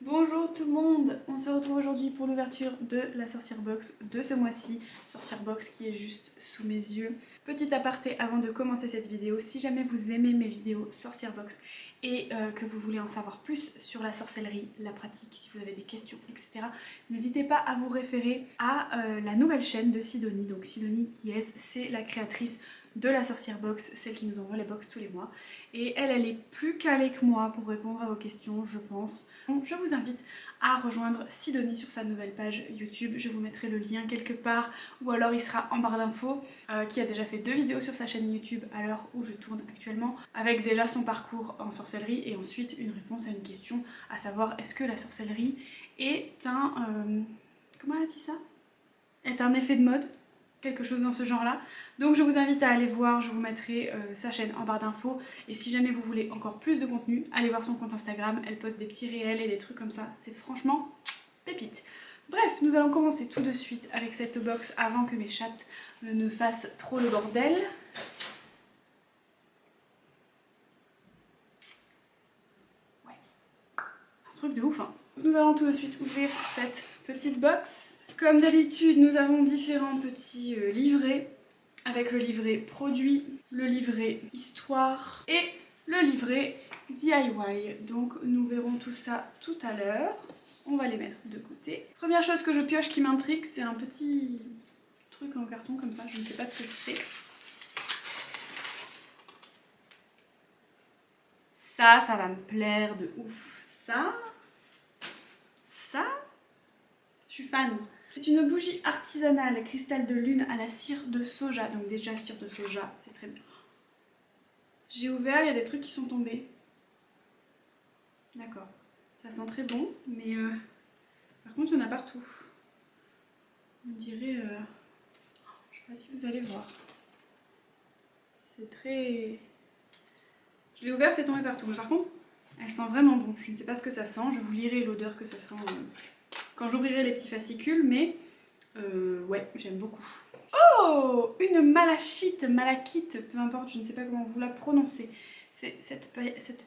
Bonjour tout le monde, on se retrouve aujourd'hui pour l'ouverture de la Sorcière Box de ce mois-ci. Sorcière Box qui est juste sous mes yeux. Petit aparté avant de commencer cette vidéo, si jamais vous aimez mes vidéos Sorcière Box et que vous voulez en savoir plus sur la sorcellerie, la pratique, si vous avez des questions, etc. N'hésitez pas à vous référer à la nouvelle chaîne de Sidonie. Donc Sidonie c'est la créatrice de la Sorcière Box, celle qui nous envoie les box tous les mois. Et elle est plus calée que moi pour répondre à vos questions, je pense. Donc je vous invite à rejoindre Sidonie sur sa nouvelle page YouTube. Je vous mettrai le lien quelque part ou alors il sera en barre d'infos, qui a déjà fait 2 vidéos sur sa chaîne YouTube à l'heure où je tourne actuellement, avec déjà son parcours en sorcellerie et ensuite une réponse à une question, à savoir est-ce que la sorcellerie est un... comment elle a dit ça? Est un effet de mode, quelque chose dans ce genre-là. Donc je vous invite à aller voir, je vous mettrai sa chaîne en barre d'infos. Et si jamais vous voulez encore plus de contenu, allez voir son compte Instagram, elle poste des petits réels et des trucs comme ça. C'est franchement pépite. Bref, nous allons commencer tout de suite avec cette box avant que mes chattes ne fassent trop le bordel. Ouais, un truc de ouf, hein. Nous allons tout de suite ouvrir cette petite box. Comme d'habitude, nous avons différents petits livrets, avec le livret produit, le livret histoire et le livret DIY. Donc nous verrons tout ça tout à l'heure. On va les mettre de côté. Première chose que je pioche qui m'intrigue, c'est un petit truc en carton comme ça, je ne sais pas ce que c'est. Ça va me plaire de ouf. Ça, je suis fan. C'est une bougie artisanale cristal de lune à la cire de soja. Donc déjà cire de soja, c'est très bien. J'ai ouvert, il y a des trucs qui sont tombés. D'accord. Ça sent très bon, mais par contre il y en a partout. On dirait... je sais pas si vous allez voir. C'est très... Je l'ai ouvert, c'est tombé partout. Mais par contre, elle sent vraiment bon. Je ne sais pas ce que ça sent. Je vous lirai l'odeur que ça sent quand j'ouvrirai les petits fascicules, mais ouais, j'aime beaucoup. Oh, une malachite, peu importe, je ne sais pas comment vous la prononcez. C'est cette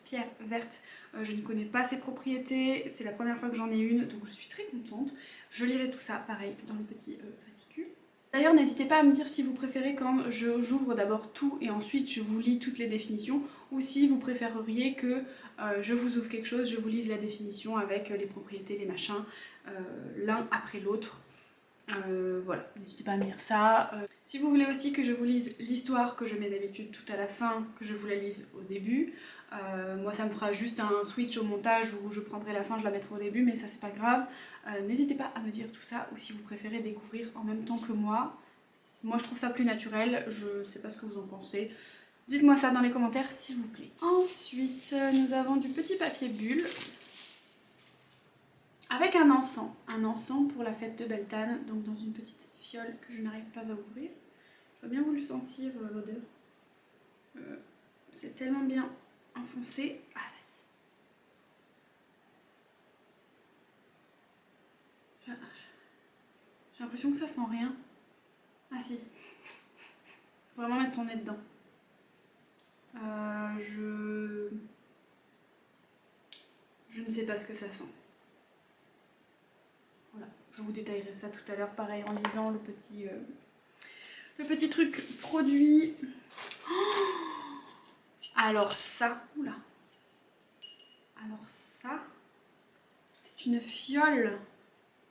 pierre verte. Je ne connais pas ses propriétés, c'est la première fois que j'en ai une, donc je suis très contente. Je lirai tout ça, pareil, dans le petit fascicule. D'ailleurs, n'hésitez pas à me dire si vous préférez quand j'ouvre d'abord tout et ensuite je vous lis toutes les définitions, ou si vous préféreriez que je vous ouvre quelque chose, je vous lise la définition avec les propriétés, les machins, l'un après l'autre. Voilà, n'hésitez pas à me dire ça. Si vous voulez aussi que je vous lise l'histoire que je mets d'habitude tout à la fin, que je vous la lise au début, moi ça me fera juste un switch au montage où je prendrai la fin, je la mettrai au début, mais ça c'est pas grave. N'hésitez pas à me dire tout ça, ou si vous préférez découvrir en même temps que moi. Moi je trouve ça plus naturel, je sais pas ce que vous en pensez. Dites-moi ça dans les commentaires s'il vous plaît. Ensuite, nous avons du petit papier bulle. Avec un encens pour la fête de Beltane, donc dans une petite fiole que je n'arrive pas à ouvrir. J'aurais bien voulu sentir l'odeur. C'est tellement bien enfoncé. Ah, ça y est. J'ai l'impression que ça sent rien. Ah si. Faut vraiment mettre son nez dedans. Je ne sais pas ce que ça sent. Voilà, je vous détaillerai ça tout à l'heure, pareil en lisant le petit truc produit. Oh, alors ça, oula. Alors ça, c'est une fiole.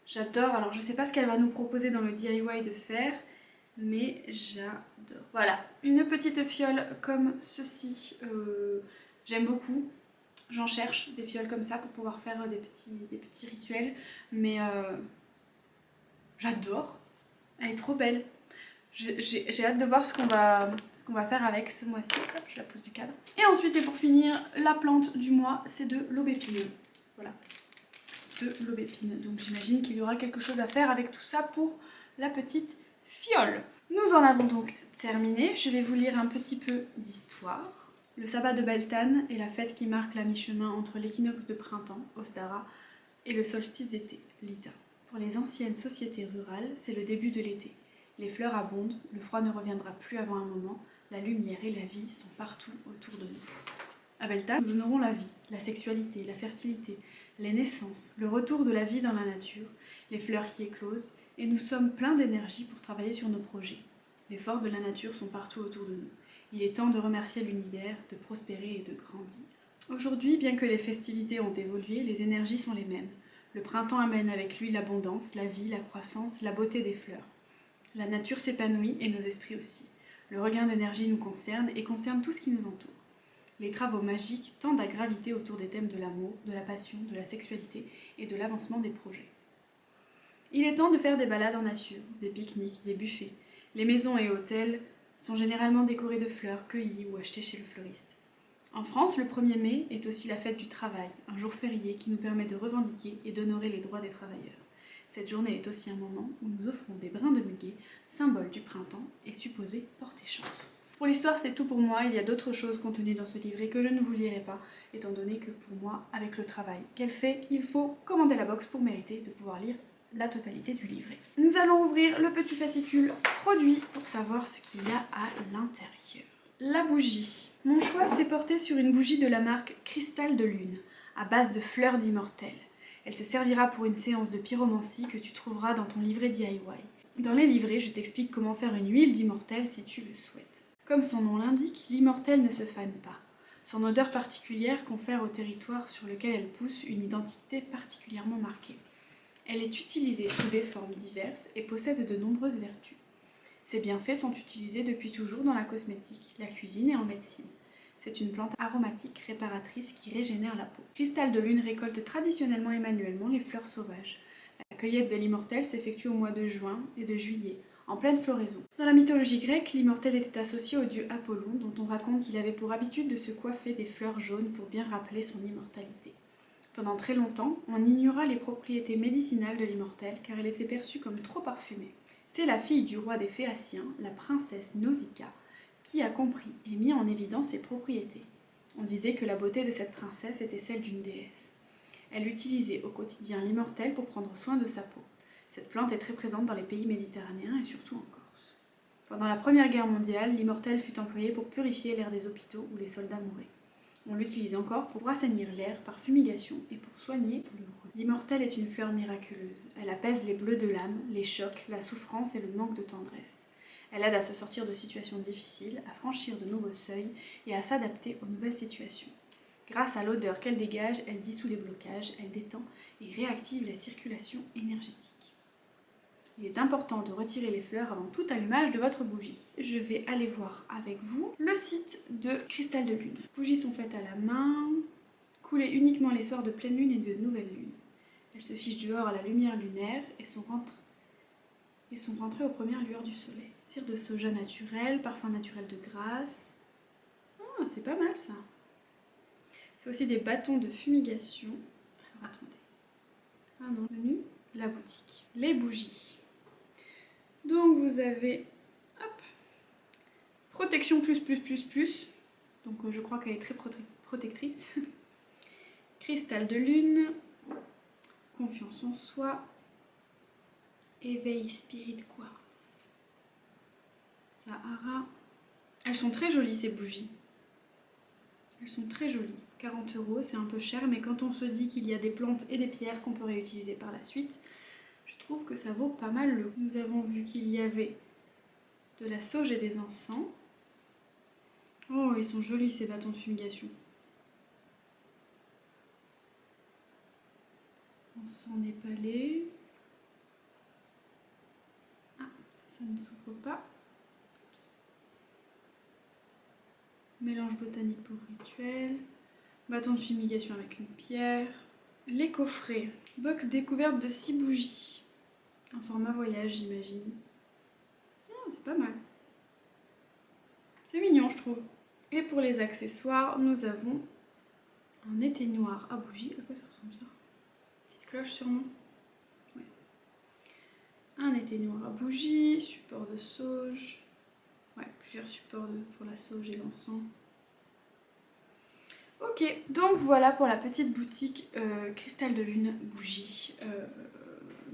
J'adore. Alors je sais pas ce qu'elle va nous proposer dans le DIY de faire, mais j'adore. Voilà, une petite fiole comme ceci. J'aime beaucoup. J'en cherche des fioles comme ça pour pouvoir faire des petits rituels, mais j'adore. Elle est trop belle. J'ai hâte de voir ce qu'on va faire avec ce mois-ci. Hop, je la pose du cadre. Et ensuite, et pour finir, la plante du mois, c'est de l'aubépine. Voilà, de l'aubépine. Donc j'imagine qu'il y aura quelque chose à faire avec tout ça pour la petite fiole. Nous en avons donc terminé. Je vais vous lire un petit peu d'histoire. Le sabbat de Beltane est la fête qui marque la mi-chemin entre l'équinoxe de printemps, Ostara, et le solstice d'été, Lita. Pour les anciennes sociétés rurales, c'est le début de l'été. Les fleurs abondent, le froid ne reviendra plus avant un moment, la lumière et la vie sont partout autour de nous. À Beltane, nous honorons la vie, la sexualité, la fertilité, les naissances, le retour de la vie dans la nature, les fleurs qui éclosent, et nous sommes pleins d'énergie pour travailler sur nos projets. Les forces de la nature sont partout autour de nous. Il est temps de remercier l'univers, de prospérer et de grandir. Aujourd'hui, bien que les festivités ont évolué, les énergies sont les mêmes. Le printemps amène avec lui l'abondance, la vie, la croissance, la beauté des fleurs. La nature s'épanouit et nos esprits aussi. Le regain d'énergie nous concerne et concerne tout ce qui nous entoure. Les travaux magiques tendent à graviter autour des thèmes de l'amour, de la passion, de la sexualité et de l'avancement des projets. Il est temps de faire des balades en nature, des pique-niques, des buffets. Les maisons et hôtels sont généralement décorés de fleurs cueillies ou achetées chez le fleuriste. En France, le 1er mai est aussi la fête du travail, un jour férié qui nous permet de revendiquer et d'honorer les droits des travailleurs. Cette journée est aussi un moment où nous offrons des brins de muguet, symbole du printemps et supposé porter chance. Pour l'histoire, c'est tout pour moi. Il y a d'autres choses contenues dans ce livret que je ne vous lirai pas, étant donné que pour moi, avec le travail qu'elle fait, il faut commander la box pour mériter de pouvoir lire la totalité du livret. Nous allons ouvrir le petit fascicule produit pour savoir ce qu'il y a à l'intérieur. La bougie. Mon choix s'est porté sur une bougie de la marque Cristal de Lune, à base de fleurs d'immortel. Elle te servira pour une séance de pyromancie que tu trouveras dans ton livret DIY. Dans les livrets, je t'explique comment faire une huile d'immortel si tu le souhaites. Comme son nom l'indique, l'immortel ne se fane pas. Son odeur particulière confère au territoire sur lequel elle pousse une identité particulièrement marquée. Elle est utilisée sous des formes diverses et possède de nombreuses vertus. Ses bienfaits sont utilisés depuis toujours dans la cosmétique, la cuisine et en médecine. C'est une plante aromatique réparatrice qui régénère la peau. Cristal de Lune récolte traditionnellement et manuellement les fleurs sauvages. La cueillette de l'immortel s'effectue au mois de juin et de juillet, en pleine floraison. Dans la mythologie grecque, l'immortel était associé au dieu Apollon, dont on raconte qu'il avait pour habitude de se coiffer des fleurs jaunes pour bien rappeler son immortalité. Pendant très longtemps, on ignora les propriétés médicinales de l'immortel car elle était perçue comme trop parfumée. C'est la fille du roi des Phéaciens, la princesse Nausicaa, qui a compris et mis en évidence ses propriétés. On disait que la beauté de cette princesse était celle d'une déesse. Elle utilisait au quotidien l'immortel pour prendre soin de sa peau. Cette plante est très présente dans les pays méditerranéens et surtout en Corse. Pendant la Première Guerre mondiale, l'immortel fut employé pour purifier l'air des hôpitaux où les soldats mouraient. On l'utilise encore pour assainir l'air par fumigation et pour soigner le rhume. L'immortel est une fleur miraculeuse. Elle apaise les bleus de l'âme, les chocs, la souffrance et le manque de tendresse. Elle aide à se sortir de situations difficiles, à franchir de nouveaux seuils et à s'adapter aux nouvelles situations. Grâce à l'odeur qu'elle dégage, elle dissout les blocages, elle détend et réactive la circulation énergétique. Il est important de retirer les fleurs avant tout allumage de votre bougie. Je vais aller voir avec vous le site de Cristal de Lune. Les bougies sont faites à la main, coulées uniquement les soirs de pleine lune et de nouvelle lune. Elles se fichent dehors à la lumière lunaire et sont rentrées aux premières lueurs du soleil. Cire de soja naturel, parfum naturel de grâce. Ah, c'est pas mal ça. Il fait aussi des bâtons de fumigation. Alors attendez. Ah non, menu, la boutique. Les bougies. Donc vous avez protection plus. Donc je crois qu'elle est très protectrice. Cristal de Lune. Confiance en soi. Éveil Spirit Quartz. Sahara. Elles sont très jolies ces bougies. Elles sont très jolies. 40 €, c'est un peu cher, mais quand on se dit qu'il y a des plantes et des pierres qu'on peut réutiliser par la suite, je trouve que ça vaut pas mal le coup. Nous avons vu qu'il y avait de la sauge et des encens. Oh, ils sont jolis ces bâtons de fumigation. Encens népalais. Ah, ça ne s'ouvre pas. Mélange botanique pour rituel. Bâton de fumigation avec une pierre. Les coffrets. Box découverte de 6 bougies. Un format voyage, j'imagine. Oh, c'est pas mal. C'est mignon, je trouve. Et pour les accessoires, nous avons un éteignoir à bougie. À quoi ça ressemble ça? Petite cloche sûrement. Ouais. Un éteignoir à bougie, support de sauge. Ouais, plusieurs supports pour la sauge et l'encens. Ok, donc voilà pour la petite boutique Cristal de Lune bougie.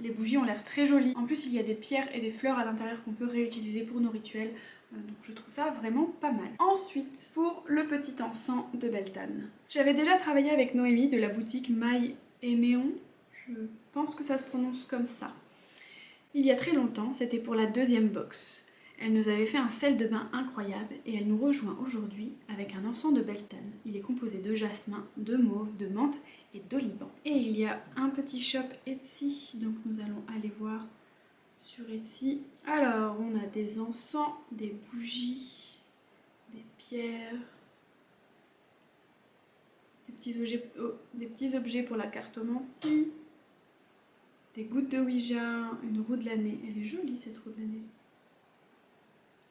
Les bougies ont l'air très jolies. En plus, il y a des pierres et des fleurs à l'intérieur qu'on peut réutiliser pour nos rituels. Donc je trouve ça vraiment pas mal. Ensuite, pour le petit encens de Beltane. J'avais déjà travaillé avec Noémie de la boutique My Éméon, je pense que ça se prononce comme ça. Il y a très longtemps, c'était pour la 2e box. Elle nous avait fait un sel de bain incroyable et elle nous rejoint aujourd'hui avec un encens de Beltane. Il est composé de jasmin, de mauve, de menthe et d'oliban. Et il y a un petit shop Etsy, donc nous allons aller voir sur Etsy. Alors, on a des encens, des bougies, des pierres, des petits objets pour la cartomancie, des gouttes de Ouija, une roue de l'année. Elle est jolie cette roue de l'année.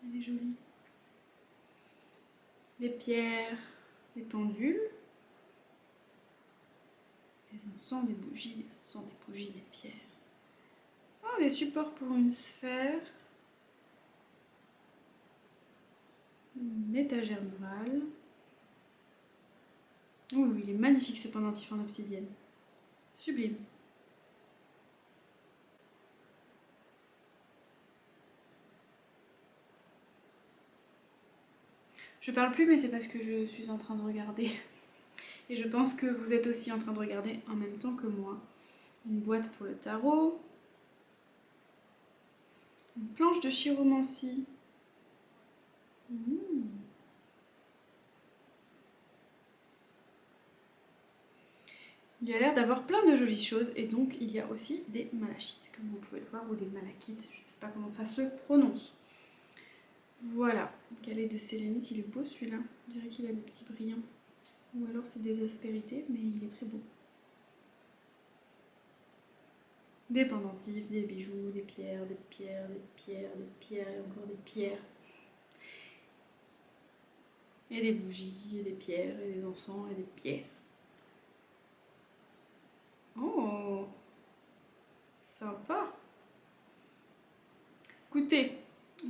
Elle est jolie. Des pierres, des pendules, des encens, des bougies, des encens, des bougies, des pierres. Oh, des supports pour une sphère. Une étagère murale. Oh, il est magnifique ce pendentif en obsidienne. Sublime. Je parle plus, mais c'est parce que je suis en train de regarder. Et je pense que vous êtes aussi en train de regarder en même temps que moi. Une boîte pour le tarot. Une planche de chiromancie. Il y a l'air d'avoir plein de jolies choses et donc il y a aussi des malachites, comme vous pouvez le voir, ou des malachites, je ne sais pas comment ça se prononce. Voilà, galet de sélénite, il est beau celui-là, on dirait qu'il a des petits brillants. Ou alors c'est des aspérités, mais il est très beau. Des pendentifs, des bijoux, des pierres, des pierres, des pierres, des pierres et encore des pierres. Et des bougies, et des pierres, et des encens, et des pierres. Oh, sympa. Écoutez,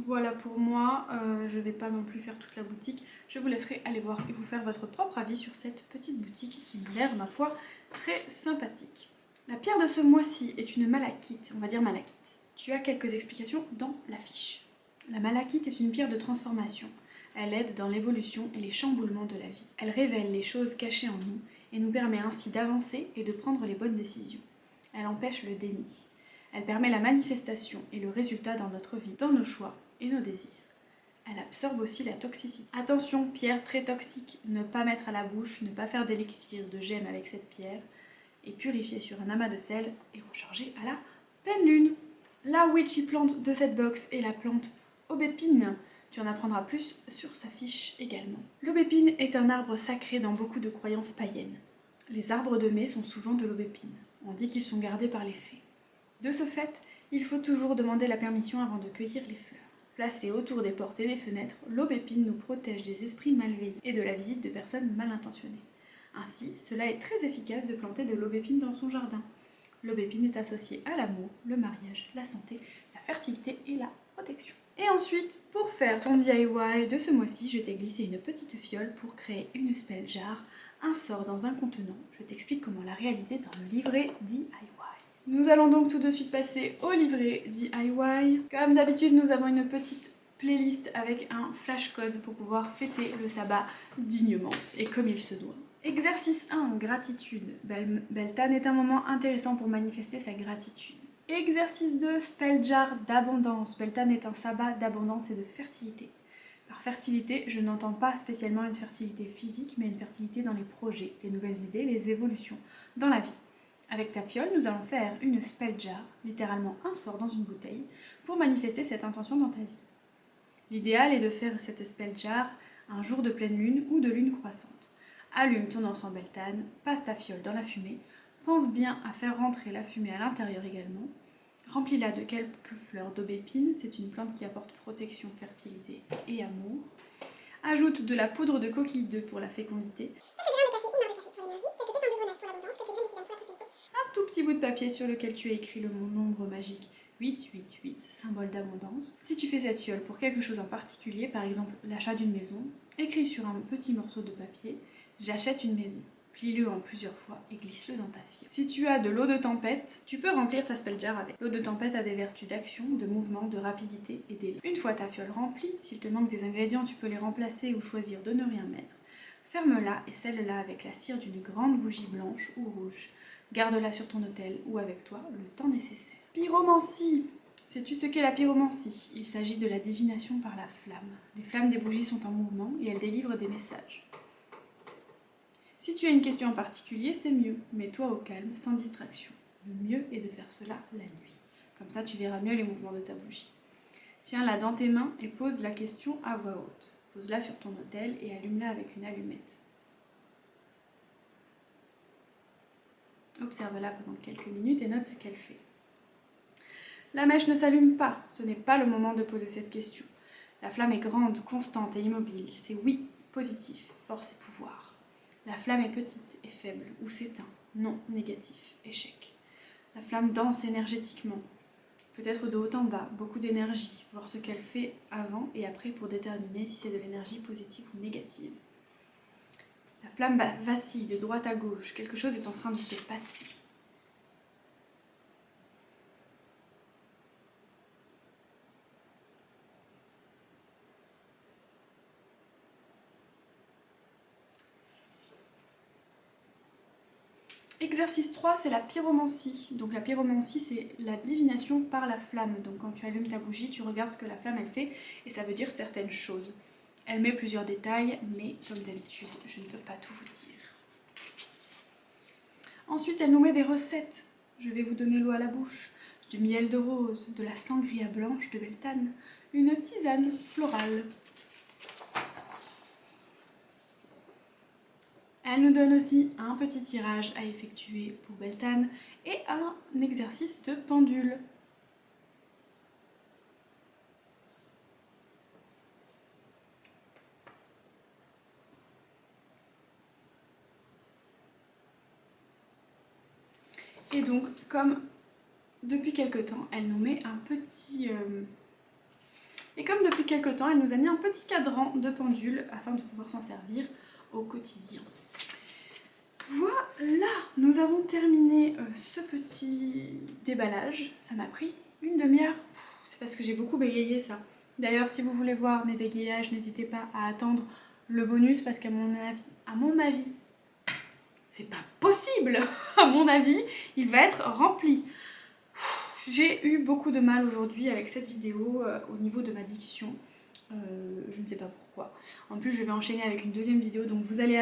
voilà pour moi, je ne vais pas non plus faire toute la boutique. Je vous laisserai aller voir et vous faire votre propre avis sur cette petite boutique qui m'a l'air, ma foi, très sympathique. La pierre de ce mois-ci est une malachite, on va dire malachite. Tu as quelques explications dans la fiche. La malachite est une pierre de transformation. Elle aide dans l'évolution et les chamboulements de la vie. Elle révèle les choses cachées en nous et nous permet ainsi d'avancer et de prendre les bonnes décisions. Elle empêche le déni. Elle permet la manifestation et le résultat dans notre vie, dans nos choix et nos désirs. Elle absorbe aussi la toxicité. Attention, pierre très toxique, ne pas mettre à la bouche, ne pas faire d'élixir, de gemme avec cette pierre, et purifier sur un amas de sel et recharger à la pleine lune. La witchy plante de cette box est la plante aubépine. Tu en apprendras plus sur sa fiche également. L'aubépine est un arbre sacré dans beaucoup de croyances païennes. Les arbres de mai sont souvent de l'aubépine. On dit qu'ils sont gardés par les fées. De ce fait, il faut toujours demander la permission avant de cueillir les fleurs. Placée autour des portes et des fenêtres, l'aubépine nous protège des esprits malveillants et de la visite de personnes mal intentionnées. Ainsi, cela est très efficace de planter de l'aubépine dans son jardin. L'aubépine est associée à l'amour, le mariage, la santé, la fertilité et la protection. Et ensuite, pour faire ton DIY de ce mois-ci, je t'ai glissé une petite fiole pour créer une spell jar, un sort dans un contenant. Je t'explique comment la réaliser dans le livret DIY. Nous allons donc tout de suite passer au livret DIY. Comme d'habitude, nous avons une petite playlist avec un flash code pour pouvoir fêter le sabbat dignement et comme il se doit. Exercice 1, gratitude. Beltane est un moment intéressant pour manifester sa gratitude. Exercice 2, spell jar d'abondance. Beltane est un sabbat d'abondance et de fertilité. Par fertilité, je n'entends pas spécialement une fertilité physique, mais une fertilité dans les projets, les nouvelles idées, les évolutions dans la vie. Avec ta fiole, nous allons faire une spell jar, littéralement un sort dans une bouteille, pour manifester cette intention dans ta vie. L'idéal est de faire cette spell jar un jour de pleine lune ou de lune croissante. Allume ton encens Beltane, passe ta fiole dans la fumée, pense bien à faire rentrer la fumée à l'intérieur également. Remplis-la de quelques fleurs d'aubépine, c'est une plante qui apporte protection, fertilité et amour. Ajoute de la poudre de coquille d'œuf pour la fécondité. Un tout petit bout de papier sur lequel tu as écrit le nombre magique 888, symbole d'abondance. Si tu fais cette fiole pour quelque chose en particulier, par exemple l'achat d'une maison, écris sur un petit morceau de papier « J'achète une maison ». Plie-le en plusieurs fois et glisse-le dans ta fiole. Si tu as de l'eau de tempête, tu peux remplir ta spell jar avec. L'eau de tempête a des vertus d'action, de mouvement, de rapidité et d'élan. Une fois ta fiole remplie, s'il te manque des ingrédients, tu peux les remplacer ou choisir de ne rien mettre. Ferme-la et scelle-la avec la cire d'une grande bougie blanche ou rouge. Garde-la sur ton autel ou avec toi le temps nécessaire. Pyromancie. Sais-tu ce qu'est la pyromancie? Il s'agit de la divination par la flamme. Les flammes des bougies sont en mouvement et elles délivrent des messages. Si tu as une question en particulier, c'est mieux. Mets-toi au calme, sans distraction. Le mieux est de faire cela la nuit. Comme ça, tu verras mieux les mouvements de ta bougie. Tiens-la dans tes mains et pose la question à voix haute. Pose-la sur ton autel et allume-la avec une allumette. Observe-la pendant quelques minutes et note ce qu'elle fait. La mèche ne s'allume pas, ce n'est pas le moment de poser cette question. La flamme est grande, constante et immobile, c'est oui, positif, force et pouvoir. La flamme est petite et faible ou s'éteint, non, négatif, échec. La flamme danse énergétiquement, peut-être de haut en bas, beaucoup d'énergie, voir ce qu'elle fait avant et après pour déterminer si c'est de l'énergie positive ou négative. La flamme vacille de droite à gauche, quelque chose est en train de se passer. Exercice 3, c'est la pyromancie. Donc la pyromancie, c'est la divination par la flamme. Donc quand tu allumes ta bougie, tu regardes ce que la flamme elle fait et ça veut dire certaines choses. Elle met plusieurs détails, mais comme d'habitude, je ne peux pas tout vous dire. Ensuite, elle nous met des recettes. Je vais vous donner l'eau à la bouche, du miel de rose, de la sangria blanche de Beltane, une tisane florale. Elle nous donne aussi un petit tirage à effectuer pour Beltane et un exercice de pendule. Et donc, comme depuis quelque temps, elle nous met un petit... Et comme depuis quelque temps, elle nous a mis un petit cadran de pendule afin de pouvoir s'en servir au quotidien. Voilà, nous avons terminé ce petit déballage. Ça m'a pris une demi-heure. C'est parce que j'ai beaucoup bégayé ça. D'ailleurs, si vous voulez voir mes bégayages, n'hésitez pas à attendre le bonus parce qu'à mon avis, c'est pas possible. À mon avis, il va être rempli. J'ai eu beaucoup de mal aujourd'hui avec cette vidéo au niveau de ma diction. Je ne sais pas pourquoi. En plus, je vais enchaîner avec une deuxième vidéo, donc vous allez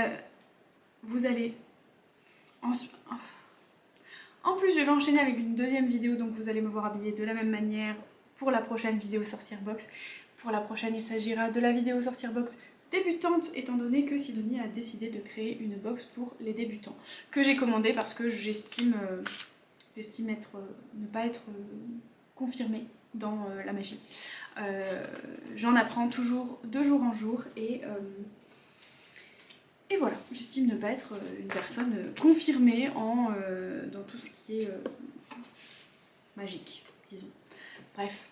en plus, je vais enchaîner avec une deuxième vidéo, donc vous allez me voir habillée de la même manière pour la prochaine vidéo sorcière box. Pour la prochaine, il s'agira de la vidéo sorcière box débutante, étant donné que Sidonie a décidé de créer une box pour les débutants, que j'ai commandée parce que j'estime ne pas être confirmée dans la magie. J'en apprends toujours de jour en jour et voilà, j'estime ne pas être une personne confirmée dans tout ce qui est magique, disons. Bref,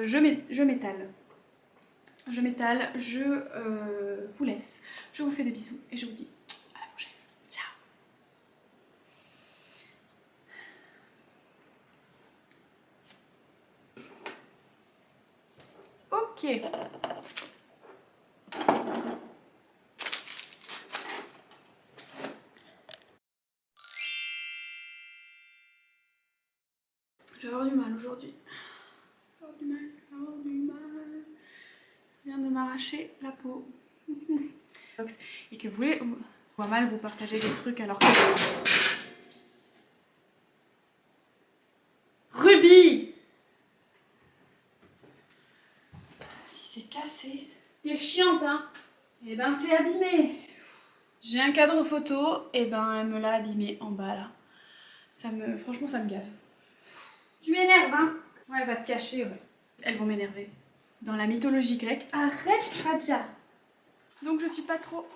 je m'étale. Je vous laisse. Je vous fais des bisous et je vous dis à la prochaine. Ciao. Ok. Je vais avoir du mal aujourd'hui. Je vais avoir du mal. Je viens de m'arracher la peau. Et que vous voulez... Pas mal vous partager des trucs alors que... Ruby! Si c'est cassé... T'es chiante, hein? Eh ben c'est abîmé. J'ai un cadre photo, et ben elle me l'a abîmé en bas là. Franchement ça me gave. Tu m'énerves, hein? Ouais, va te cacher, ouais. Elles vont m'énerver. Dans la mythologie grecque, arrête Raja! Donc je suis pas trop...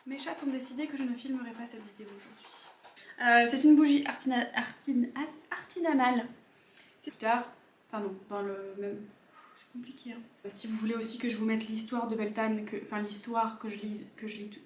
Mes chattes ont décidé que je ne filmerai pas cette vidéo aujourd'hui. C'est une bougie artisanale. C'est plus tard, enfin non, dans le même... C'est compliqué. Hein. Si vous voulez aussi que je vous mette l'histoire de Beltane, enfin l'histoire que je lis tout...